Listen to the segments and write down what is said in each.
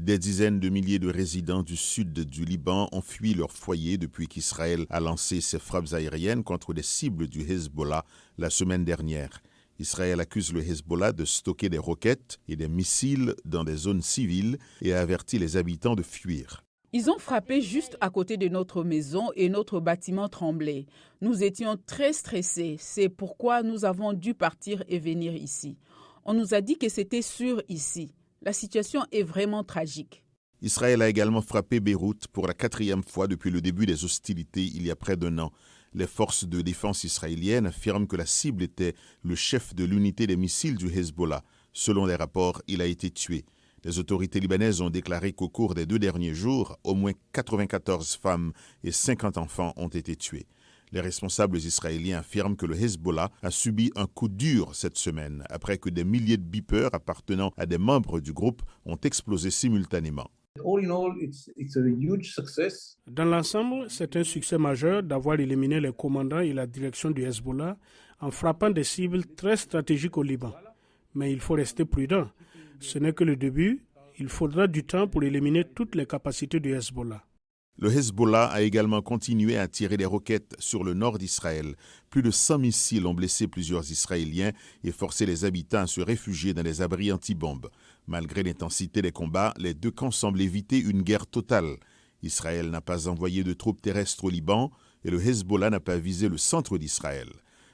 Des dizaines de milliers de résidents du sud du Liban ont fui leur foyer depuis qu'Israël a lancé ses frappes aériennes contre des cibles du Hezbollah la semaine dernière. Israël accuse le Hezbollah de stocker des roquettes et des missiles dans des zones civiles et a averti les habitants de fuir. Ils ont frappé juste à côté de notre maison et notre bâtiment tremblait. Nous étions très stressés. C'est pourquoi nous avons dû partir et venir ici. On nous a dit que c'était sûr ici. La situation est vraiment tragique. Israël a également frappé Beyrouth pour la 4e fois depuis le début des hostilités il y a près d'1 an. Les forces de défense israéliennes affirment que la cible était le chef de l'unité des missiles du Hezbollah. Selon les rapports, il a été tué. Les autorités libanaises ont déclaré qu'au cours des 2 derniers jours, au moins 94 femmes et 50 enfants ont été tués. Les responsables israéliens affirment que le Hezbollah a subi un coup dur cette semaine après que des milliers de beepers appartenant à des membres du groupe ont explosé simultanément. Dans l'ensemble, c'est un succès majeur d'avoir éliminé les commandants et la direction du Hezbollah en frappant des cibles très stratégiques au Liban. Mais il faut rester prudent. Ce n'est que le début. Il faudra du temps pour éliminer toutes les capacités du Hezbollah. Le Hezbollah a également continué à tirer des roquettes sur le nord d'Israël. Plus de 100 missiles ont blessé plusieurs Israéliens et forcé les habitants à se réfugier dans des abris antibombes. Malgré l'intensité des combats, les deux camps semblent éviter une guerre totale. Israël n'a pas envoyé de troupes terrestres au Liban et le Hezbollah n'a pas visé le centre d'Israël.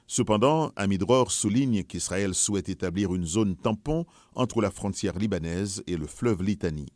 Cependant, Amidror souligne qu'Israël souhaite établir une zone tampon entre la frontière libanaise et le fleuve Litani.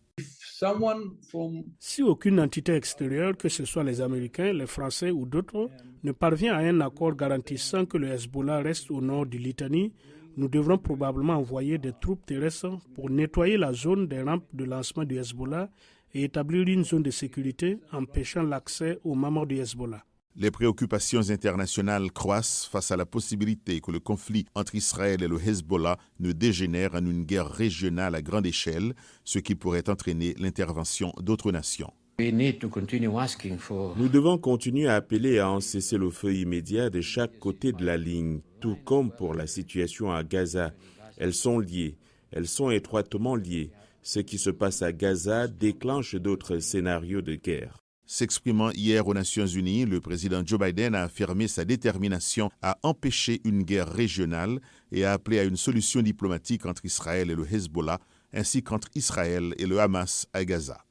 Si aucune entité extérieure, que ce soit les Américains, les Français ou d'autres, ne parvient à un accord garantissant que le Hezbollah reste au nord du Litani, nous devrons probablement envoyer des troupes terrestres pour nettoyer la zone des rampes de lancement du Hezbollah et établir une zone de sécurité empêchant l'accès aux membres du Hezbollah. Les préoccupations internationales croissent face à la possibilité que le conflit entre Israël et le Hezbollah ne dégénère en une guerre régionale à grande échelle, ce qui pourrait entraîner l'intervention d'autres nations. Nous devons continuer à appeler à un cessez-le-feu immédiat de chaque côté de la ligne, tout comme pour la situation à Gaza. Elles sont liées, elles sont étroitement liées. Ce qui se passe à Gaza déclenche d'autres scénarios de guerre. S'exprimant hier aux Nations Unies, le président Joe Biden a affirmé sa détermination à empêcher une guerre régionale et a appelé à une solution diplomatique entre Israël et le Hezbollah, ainsi qu'entre Israël et le Hamas à Gaza.